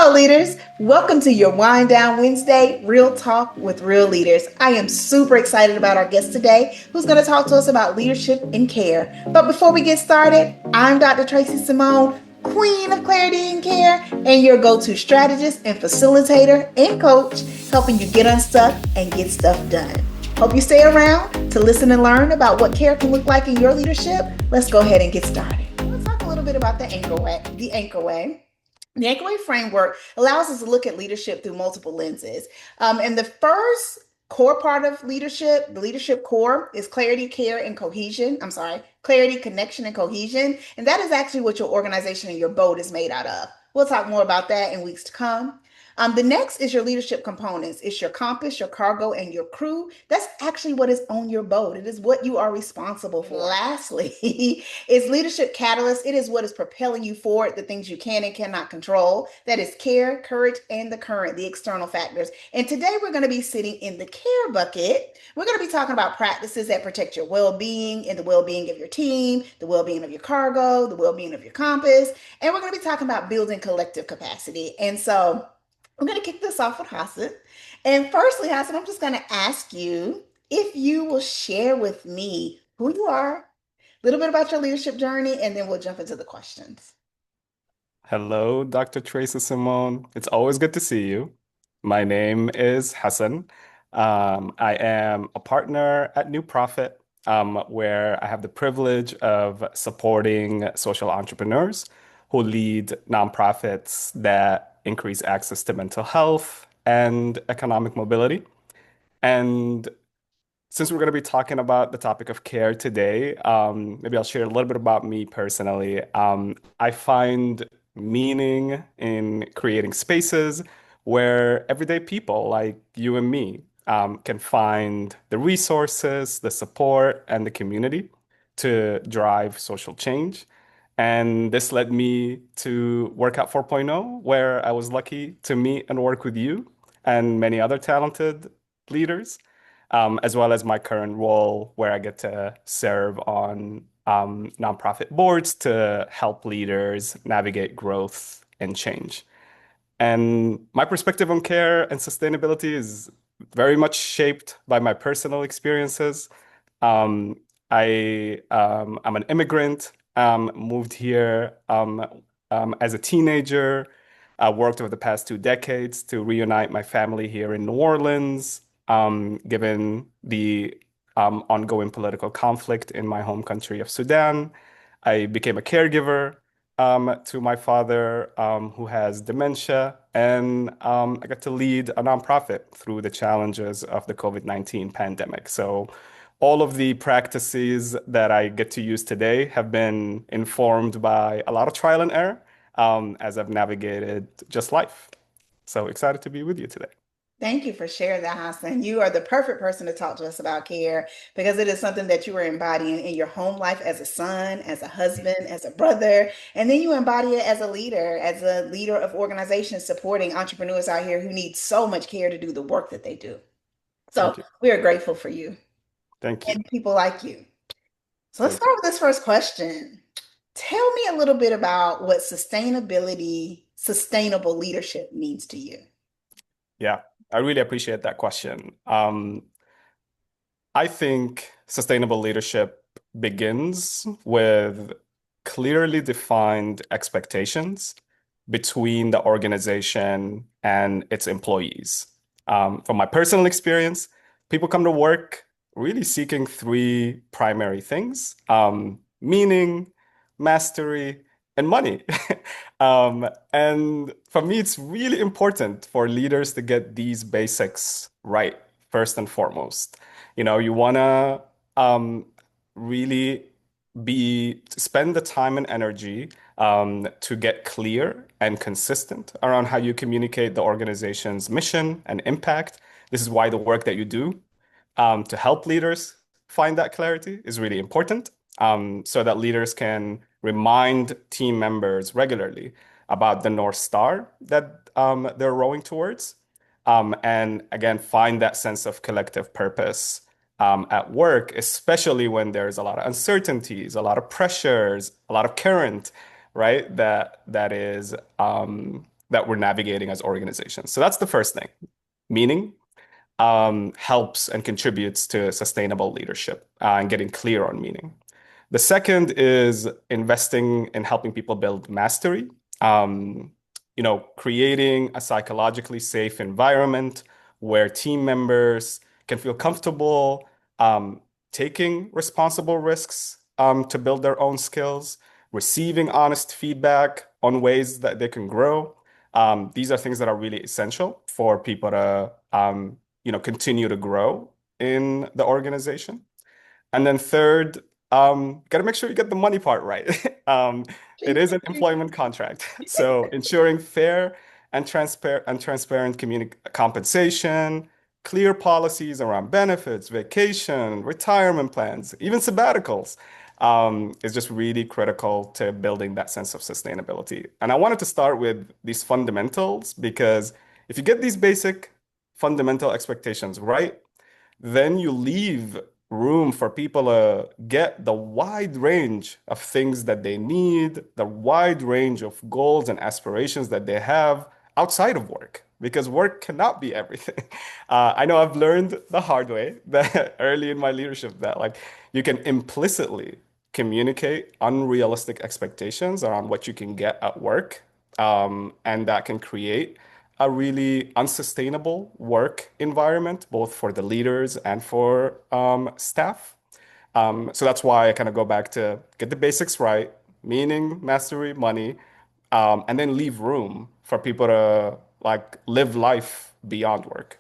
Hello, leaders. Welcome to your Wind Down Wednesday Real Talk with Real Leaders. I am super excited about our guest today who's going to talk to us about leadership and care. But before we get started, I'm Dr. Tracy Simone, Queen of Clarity and Care, and your go to strategist and facilitator and coach, helping you get unstuck and get stuff done. Hope you stay around to listen and learn about what care can look like in your leadership. Let's go ahead and get started. Let's talk a little bit about the anchor way. The Anchorway framework allows us to look at leadership through multiple lenses. And the first core part of leadership, the leadership core, is clarity, care, and cohesion. I'm sorry, clarity, connection, and cohesion. And that is actually what your organization and your boat is made out of. We'll talk more about that in weeks to come. The next is your leadership components. It's your compass, your cargo, and your crew. That's actually what is on your boat. It is what you are responsible for. Lastly, is leadership catalyst. It is what is propelling you forward, the things you can and cannot control. That is care, courage, and the current, the external factors. And today we're going to be sitting in the care bucket. We're going to be talking about practices that protect your well-being and the well-being of your team, the well-being of your cargo, the well-being of your compass. And we're going to be talking about building collective capacity. And so I'm going to kick this off with Hassan. And firstly, Hassan, I'm just going to ask you if you will share with me who you are, a little bit about your leadership journey, and then we'll jump into the questions. Hello, Dr. Tracy Simone. It's always good to see you. My name is Hassan. I am a partner at New Profit, where I have the privilege of supporting social entrepreneurs who lead nonprofits that increase access to mental health and economic mobility. And since we're going to be talking about the topic of care today, maybe I'll share a little bit about me personally. I find meaning in creating spaces where everyday people like you and me can find the resources, the support, and the community to drive social change. And this led me to Workout 4.0, where I was lucky to meet and work with you and many other talented leaders, as well as my current role where I get to serve on nonprofit boards to help leaders navigate growth and change. And my perspective on care and sustainability is very much shaped by my personal experiences. Um, I'm an immigrant, moved here as a teenager. I worked over the past 2 decades to reunite my family here in New Orleans, given the ongoing political conflict in my home country of Sudan. I became a caregiver to my father, who has dementia, and I got to lead a nonprofit through the challenges of the COVID-19 pandemic. So all of the practices that I get to use today have been informed by a lot of trial and error, as I've navigated just life. So excited to be with you today. Thank you for sharing that, Hassan. You are the perfect person to talk to us about care because it is something that you are embodying in your home life as a son, as a husband, as a brother, and then you embody it as a leader of organizations supporting entrepreneurs out here who need so much care to do the work that they do. So Thank you. we are grateful for you Thank you. and people like you. So let's Thank you. start with this first question. Tell me a little bit about what sustainable leadership means to you. Yeah, I really appreciate that question. I think sustainable leadership begins with clearly defined expectations between the organization and its employees. From my personal experience, people come to work really seeking three primary things: meaning, mastery, and money. And for me, it's really important for leaders to get these basics right, first and foremost. You want to really spend the time and energy to get clear and consistent around how you communicate the organization's mission and impact. This is why the work that you do to help leaders find that clarity is really important, so that leaders can remind team members regularly about the North Star that they're rowing towards. And again, find that sense of collective purpose at work, especially when there's a lot of uncertainties, a lot of pressures, a lot of current, right? That is that we're navigating as organizations. So that's the first thing. Meaning helps and contributes to sustainable leadership and getting clear on meaning. The second is investing in helping people build mastery. Um, Creating a psychologically safe environment where team members can feel comfortable um, taking responsible risks to build their own skills, receiving honest feedback on ways that they can grow. These are things that are really essential for people to continue to grow in the organization. And then third, got to make sure you get the money part right. It is an employment contract, so ensuring fair and transparent compensation, clear policies around benefits, vacation, retirement plans, even sabbaticals, is just really critical to building that sense of sustainability. And I wanted to start with these fundamentals because if you get these basic fundamental expectations right, then you leave room for people to get the wide range of things that they need, the wide range of goals and aspirations that they have outside of work, because work cannot be everything. I know I've learned the hard way that early in my leadership that like you can implicitly communicate unrealistic expectations around what you can get at work, and that can create a really unsustainable work environment, both for the leaders and for staff. So that's why I kind of go back to get the basics right, meaning mastery, money, and then leave room for people to like live life beyond work.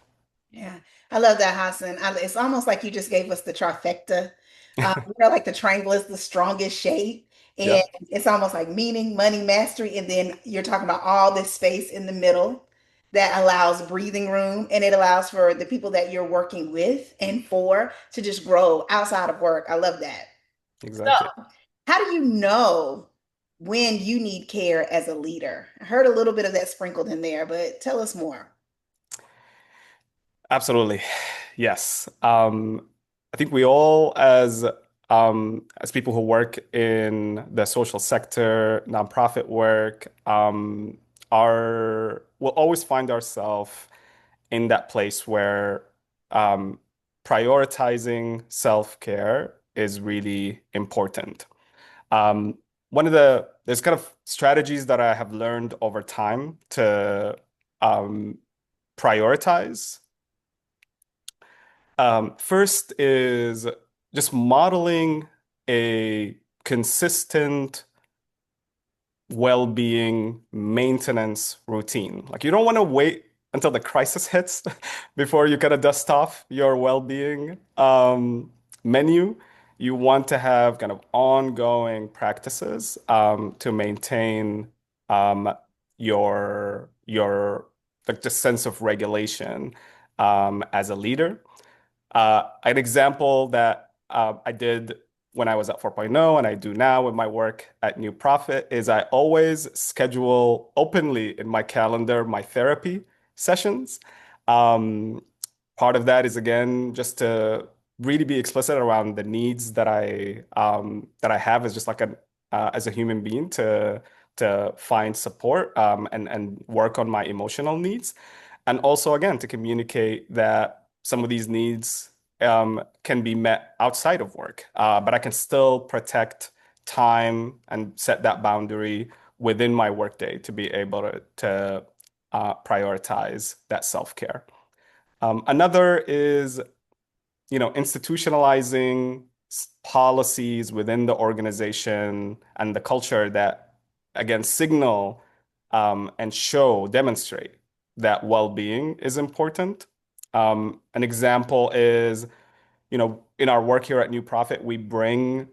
Yeah, I love that, Hassan. It's almost like you just gave us the trifecta. Like the triangle is the strongest shape, and Yep, it's almost like meaning, money, mastery, and then you're talking about all this space in the middle that allows breathing room, and it allows for the people that you're working with and for to just grow outside of work. I love that. So, exactly. how do you know when you need care as a leader? I heard a little bit of that sprinkled in there, but tell us more. Absolutely. Yes. I think we all, as people who work in the social sector, nonprofit work, are will always find ourselves in that place where um, prioritizing self-care is really important. Um, One of there's kind of strategies that I have learned over time to um, prioritize. First is just modeling a consistent well-being maintenance routine. Like you don't want to wait until the crisis hits before you kind of dust off your well-being menu. You want to have kind of ongoing practices to maintain um, your like the sense of regulation as a leader. An example that I did when I was at 4.0 and I do now with my work at New Profit is I always schedule openly in my calendar my therapy sessions. Um, Part of that is again just to really be explicit around the needs that I have as just like an as a human being to find support and work on my emotional needs. And also, again, to communicate that some of these needs can be met outside of work, but I can still protect time and set that boundary within my workday to be able to prioritize that self-care. Another is institutionalizing policies within the organization and the culture that, again, signal and demonstrate that well-being is important. An example is, in our work here at New Profit, we bring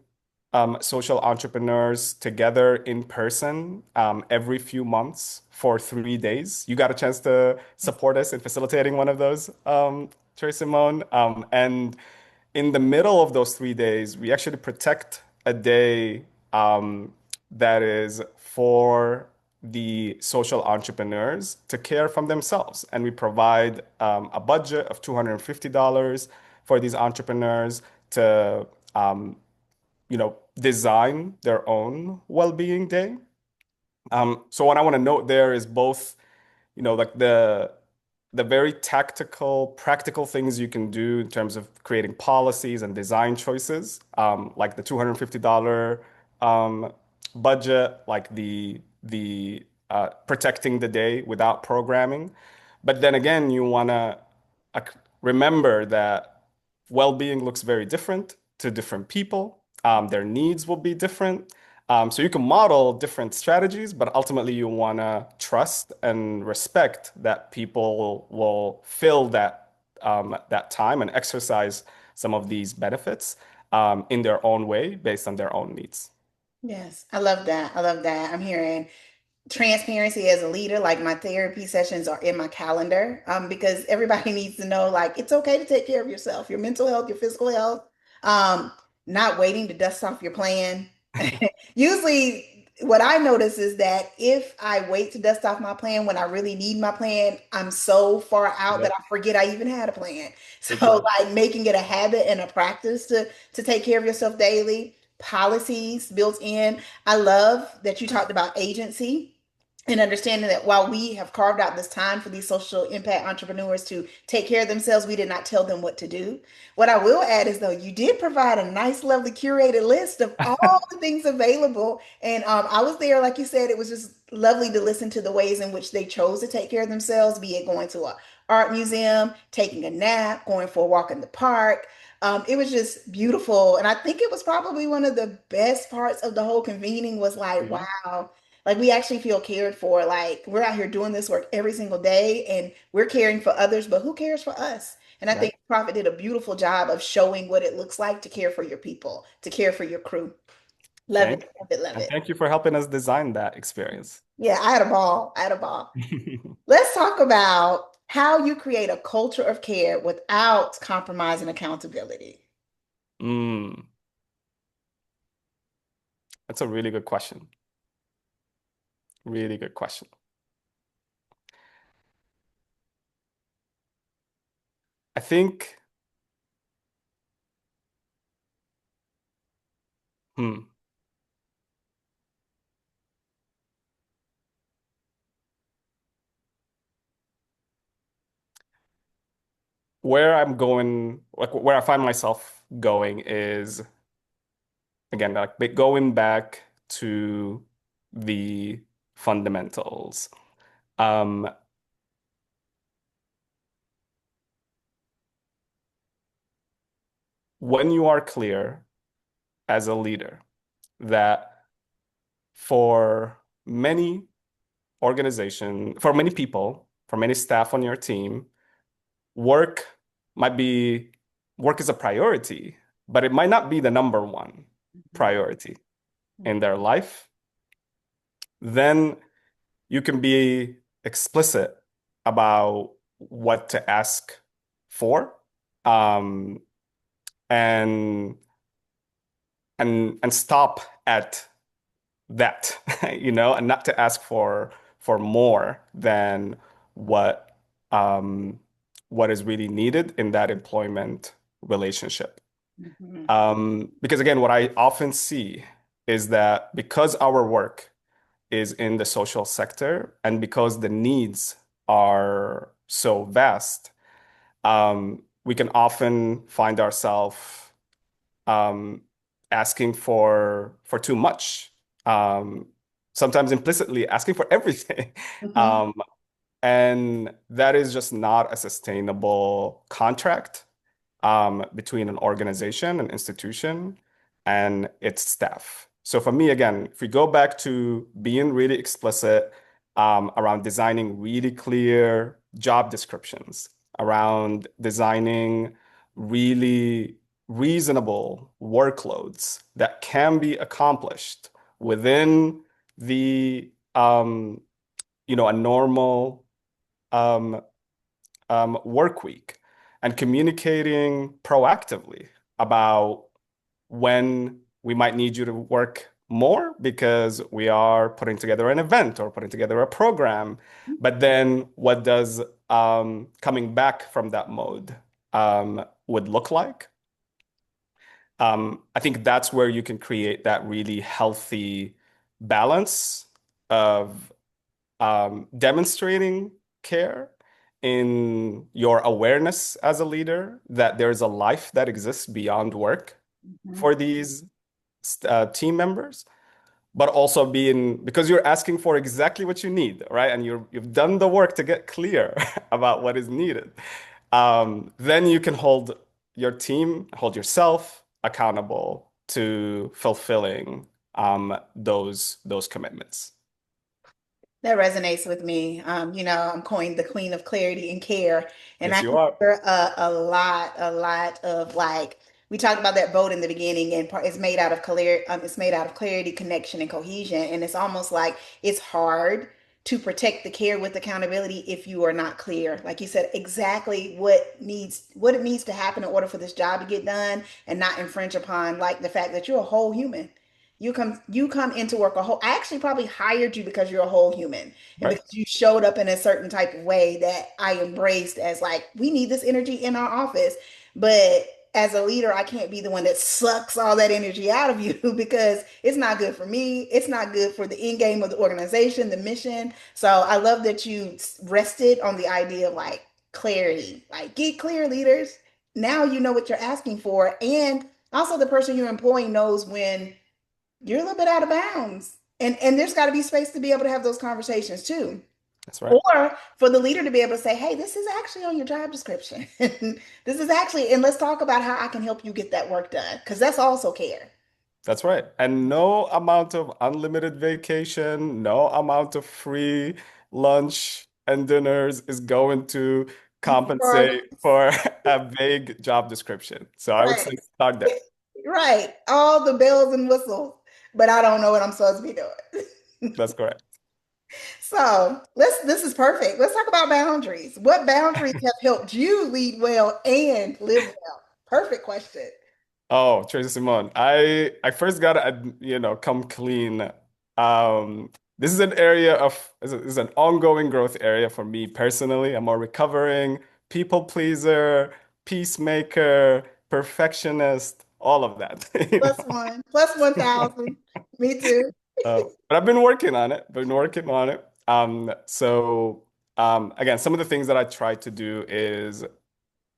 social entrepreneurs together in person every few months for 3 days. You got a chance to support us in facilitating one of those, Trey Simone. And in the middle of those 3 days, we actually protect a day that is for the social entrepreneurs to care from themselves. And we provide a budget of $250 for these entrepreneurs to design their own well-being day. So what I want to note there is both like the very tactical, practical things you can do in terms of creating policies and design choices, like the $250 budget, like the protecting the day without programming. But then again, you want to remember that well-being looks very different to different people. Their needs will be different. So you can model different strategies, but ultimately you want to trust and respect that people will fill that time and exercise some of these benefits in their own way based on their own needs. Yes, I love that. I love that. I'm hearing transparency as a leader. Like my therapy sessions are in my calendar, because everybody needs to know, like, it's okay to take care of yourself, your mental health, your physical health. um Not waiting to dust off your plan. Usually what I notice is that if I wait to dust off my plan when I really need my plan, I'm so far out that Yep, I forget I even had a plan. So exactly. like making it a habit and a practice to take care of yourself daily, policies built in. I love that you talked about agency and understanding that while we have carved out this time for these social impact entrepreneurs to take care of themselves, we did not tell them what to do. What I will add is, though, you did provide a nice, lovely curated list of all the things available. And I was there, like you said, it was just lovely to listen to the ways in which they chose to take care of themselves, be it going to a art museum, taking a nap, going for a walk in the park. It was just beautiful. And I think it was probably one of the best parts of the whole convening was like, Yeah. wow, like we actually feel cared for. Like we're out here doing this work every single day and we're caring for others, but who cares for us? And I Right. think Prophet did a beautiful job of showing what it looks like to care for your people, to care for your crew. Love it, Thank love it, love and it. thank you for helping us design that experience. Yeah, I had a ball. I had a ball. Let's talk about how you create a culture of care without compromising accountability. Mm, that's a really good question. Really good question. I think, hmm, where I'm going, like where I find myself going is again, like going back to the fundamentals. Um, when you are clear as a leader that for many for many people, for many staff on your team, work might be work is a priority, but it might not be the number one priority in their life, then you can be explicit about what to ask for, um, and and stop at that, and not to ask for more than what um, what is really needed in that employment relationship. Mhm, Because again, what I often see is that because our work is in the social sector and because the needs are so vast, we can often find ourselves um, asking for too much, um, sometimes implicitly asking for everything. mhm, Um, and that is just not a sustainable contract between an organization, an institution, and its staff. So for me, again, if we go back to being really explicit around designing really clear job descriptions, around designing really reasonable workloads that can be accomplished within the a normal um, work week, and communicating proactively about when we might need you to work more because we are putting together an event or putting together a program. But then what does coming back from that mode would look like? I think that's where you can create that really healthy balance of demonstrating self-care, in your awareness as a leader that there's a life that exists beyond work Mhm. for these team members, but also being because you're asking for exactly what you need, right? And you've done the work to get clear about what is needed. Then you can hold your team, hold yourself accountable to fulfilling those commitments. That resonates with me. I'm coined the queen of clarity and care. And Yes, I you are. hear a lot of like, we talked about that boat in the beginning, and it's made out of it's made out of clarity, connection, and cohesion. And it's almost like it's hard to protect the care with accountability if you are not clear. Like you said, exactly what it needs to happen in order for this job to get done and not infringe upon like the fact that you're a whole human. You come into work a whole. I actually probably hired you because you're a whole human and Right. because you showed up in a certain type of way that I embraced as like we need this energy in our office. But as a leader, I can't be the one that sucks all that energy out of you because it's not good for me. It's not good for the end game of the organization, the mission. So I love that you rested on the idea of like clarity, like get clear, leaders. Now you know what you're asking for, and also the person you're employing knows when you're a little bit out of bounds. And there's got to be space to be able to have those conversations too. That's right. Or for the leader to be able to say, hey, this is actually on your job description. This is actually, and let's talk about how I can help you get that work done. Because that's also care. That's right. And no amount of unlimited vacation, no amount of free lunch and dinners is going to Regardless. compensate for a vague job description. So I would Right. say start there. Right. All the bells and whistles, but I don't know what I'm supposed to be doing. That's correct. So this is perfect. Let's talk about boundaries. What boundaries have helped you lead well and live well? Perfect question. Oh, Tracy Simone, I first gotta come clean. This is an area of is an ongoing growth area for me personally. I'm a recovering people pleaser, peacemaker, perfectionist, all of that. Plus 1,000. Me too. But I've been working on it. Been working on it. Again, some of the things that I try to do is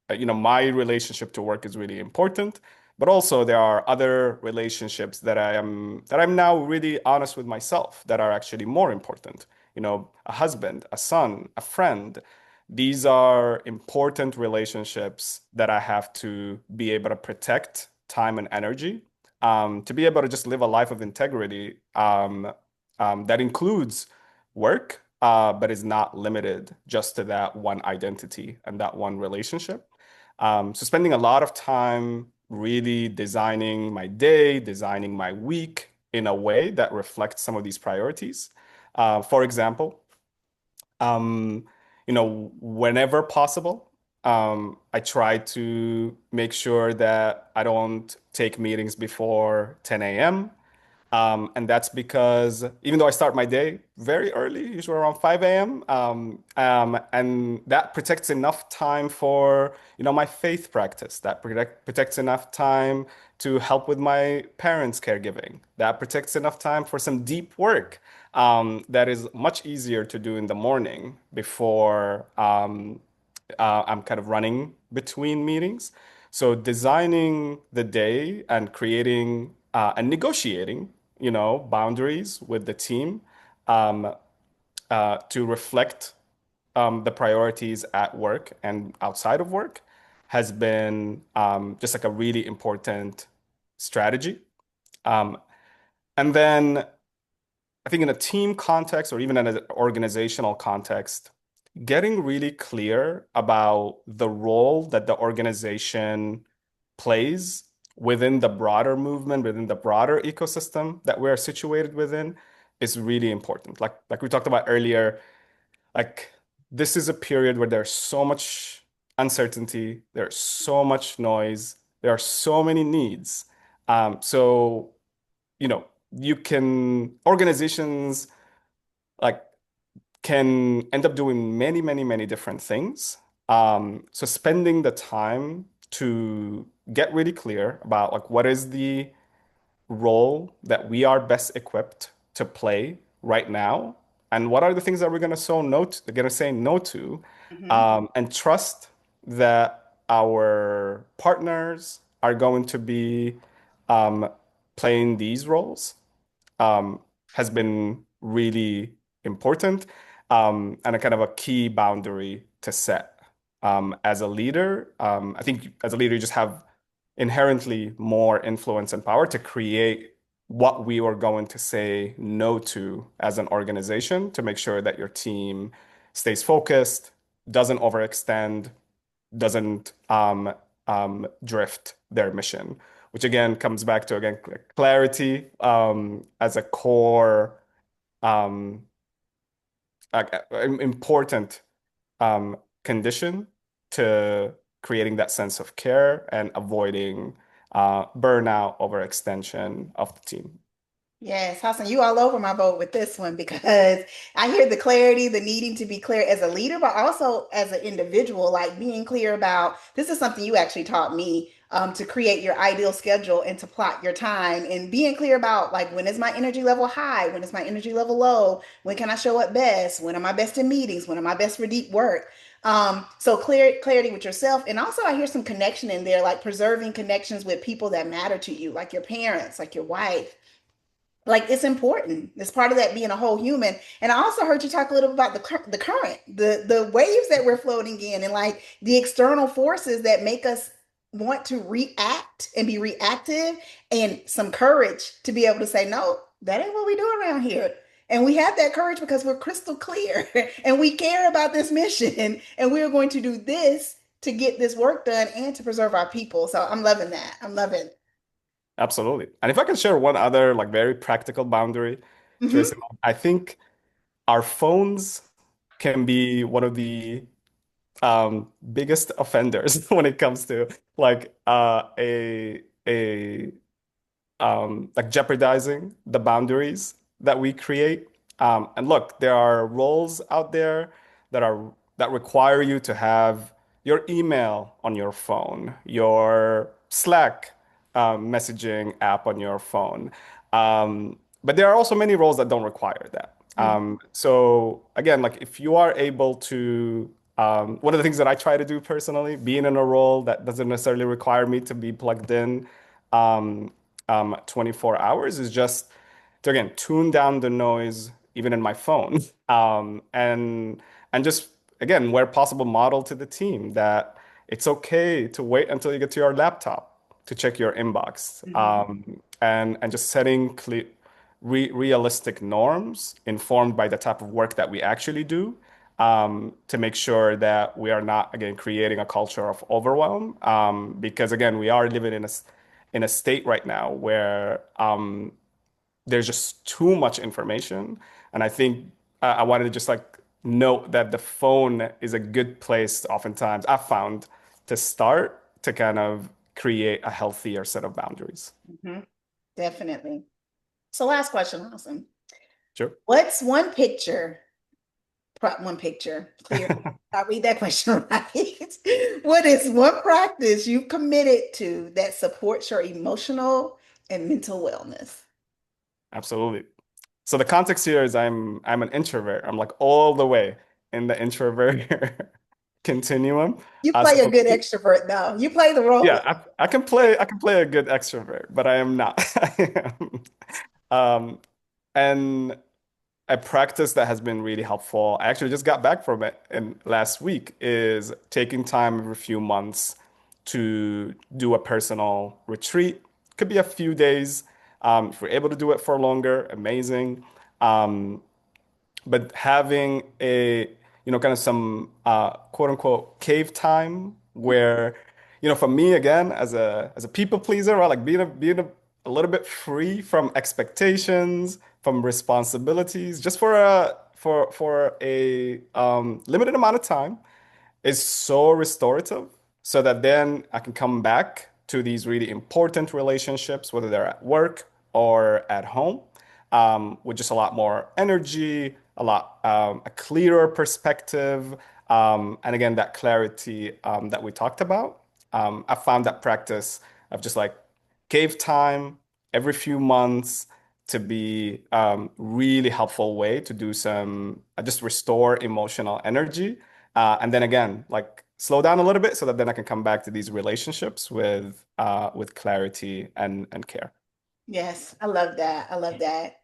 my relationship to work is really important, but also there are other relationships that I'm now really honest with myself that are actually more important. A husband, a son, a friend. These are important relationships that I have to be able to protect time and energy, to be able to just live a life of integrity, that includes work, but is not limited just to that one identity and that one relationship. So spending a lot of time really designing my day, designing my week in a way that reflects some of these priorities. For example, whenever possible, I try to make sure that I don't take meetings before 10 a.m. And that's because even though I start my day very early, usually around 5 a.m., and that protects enough time for, my faith practice, that protects enough time to help with my parents' caregiving, that protects enough time for some deep work, that is much easier to do in the morning before I'm kind of running between meetings. So designing the day and creating and negotiating, boundaries with the team, um, to reflect the priorities at work and outside of work has been just like a really important strategy. Um, and then I think in a team context or even in an organizational context, getting really clear about the role that the organization plays within the broader movement, within the broader ecosystem that we're situated within is really important. Like we talked about earlier, like this is a period where there's so much uncertainty, there's so much noise, there are so many needs. So, you can organizations like can end up doing many, many, many different things. So spending the time to get really clear about like what is the role that we are best equipped to play right now and what are the things that we're going to say no to, Hmm. and trust that our partners are going to be um, playing these roles um, has been really important, and a kind of a key boundary to set. As a leader, I think as a leader, you just have inherently more influence and power to create what we are going to say no to as an organization to make sure that your team stays focused, doesn't overextend, doesn't drift their mission, which again comes back to again clarity as a core um, important condition to creating that sense of care and avoiding burnout overextension of the team. Yes, Hassan, you all over my boat with this one because I hear the clarity, the needing to be clear as a leader, but also as an individual, like being clear about this is something you actually taught me to create your ideal schedule and to plot your time and being clear about like when is my energy level high, when is my energy level low, when can I show up best, when am I best in meetings, when am I best for deep work. So clarity with yourself. And also I hear some connection in there, like preserving connections with people that matter to you, like your parents, like your wife, like it's important. It's part of that being a whole human. And I also heard you talk a little about the current, the waves that we're floating in, and like the external forces that make us want to react and be reactive, and some courage to be able to say no, that ain't what we do around here. And we have that courage because we're crystal clear and we care about this mission and we are going to do this to get this work done and to preserve our people. So I'm loving that. I'm loving. Absolutely. And if I can share one other like very practical boundary, Tracy, Hmm. I think our phones can be one of the biggest offenders when it comes to like a like jeopardizing the boundaries that we create. And look, there are roles out there that require you to have your email on your phone, your Slack messaging app on your phone. But there are also many roles that don't require that. So again, like if you are able to, one of the things that I try to do personally, being in a role that doesn't necessarily require me to be plugged in, um, 24 hours is just to again tune down the noise even in my phone and just again where possible model to the team that it's okay to wait until you get to your laptop to check your inbox Hmm. and just setting realistic norms informed by the type of work that we actually do to make sure that we are not again creating a culture of overwhelm because again we are living in a state right now where there's just too much information. And I think I wanted to just like note that the phone is a good place, oftentimes I've found, to start to kind of create a healthier set of boundaries. Hmm. Definitely. So last question, Awesome. Sure. What's one picture, one picture, clear. I'll read that question right. What is one practice you've committed to that supports your emotional and mental wellness? Absolutely. So the context here is I'm an introvert. I'm like all the way in the introvert continuum. You So play a for good me, extrovert though. You play the role. yeah, I can play a good extrovert, but I am not. I am. And a practice that has been really helpful, I actually just got back from it in last week, is taking time every few months to do a personal retreat. Could be a few days. If we're able to do it for longer, amazing. Um, but having a kind of some quote unquote cave time where for me again as a people pleaser, right, like a little bit free from expectations, from responsibilities, just for a limited amount of time is so restorative so that then I can come back to these really important relationships, whether they're at work or at home, with just a lot more energy, a clearer perspective, and again, that clarity that we talked about. I found that practice of just like cave time every few months to be really helpful way to do some just restore emotional energy. And then again, like slow down a little bit so that then I can come back to these relationships with clarity and care. Yes, I love that. I love that.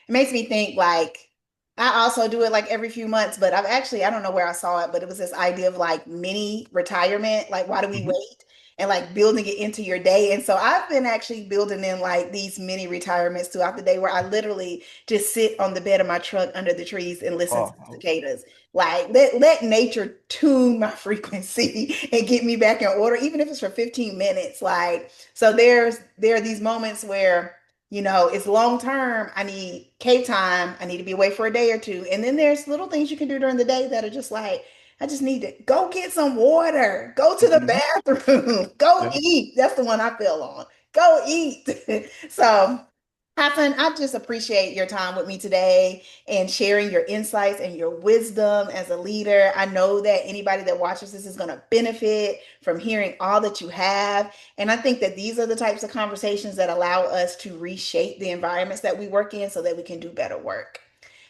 It makes me think like I also do it like every few months, but I don't know where I saw it, but it was this idea of like mini retirement. Like, why do we Mhm. wait? And like building it into your day. And so I've been actually building in like these mini retirements throughout the day where I literally just sit on the bed of my truck under the trees and listen to the Oh, cicadas. Like let nature tune my frequency and get me back in order, even if it's for 15 minutes. Like so there are these moments where, it's long term. I need cave time. I need to be away for a day or two. And then there's little things you can do during the day that are just like, I just need to go get some water, go to the mhm. bathroom, go Yeah. eat. That's the one I feel on. Go eat. So Hassan, I just appreciate your time with me today and sharing your insights and your wisdom as a leader. I know that anybody that watches this is going to benefit from hearing all that you have. And I think that these are the types of conversations that allow us to reshape the environments that we work in so that we can do better work.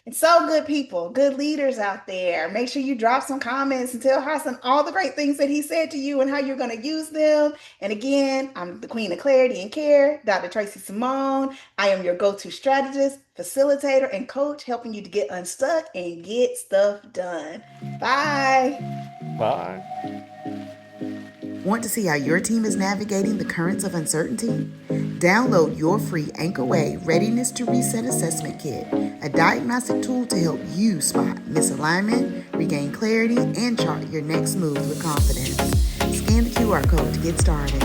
And so, good people, good leaders out there, make sure you drop some comments and tell Hassan all the great things that he said to you and how you're going to use them. And again, I'm the Queen of Clarity and Care, Dr. Tracy Simone. I am your go to strategist, facilitator, and coach, helping you to get unstuck and get stuff done. Bye. Bye. Want to see how your team is navigating the currents of uncertainty? Download your free Anchor Way Readiness to Reset Assessment Kit, a diagnostic tool to help you spot misalignment, regain clarity, and chart your next move with confidence. Scan the QR code to get started.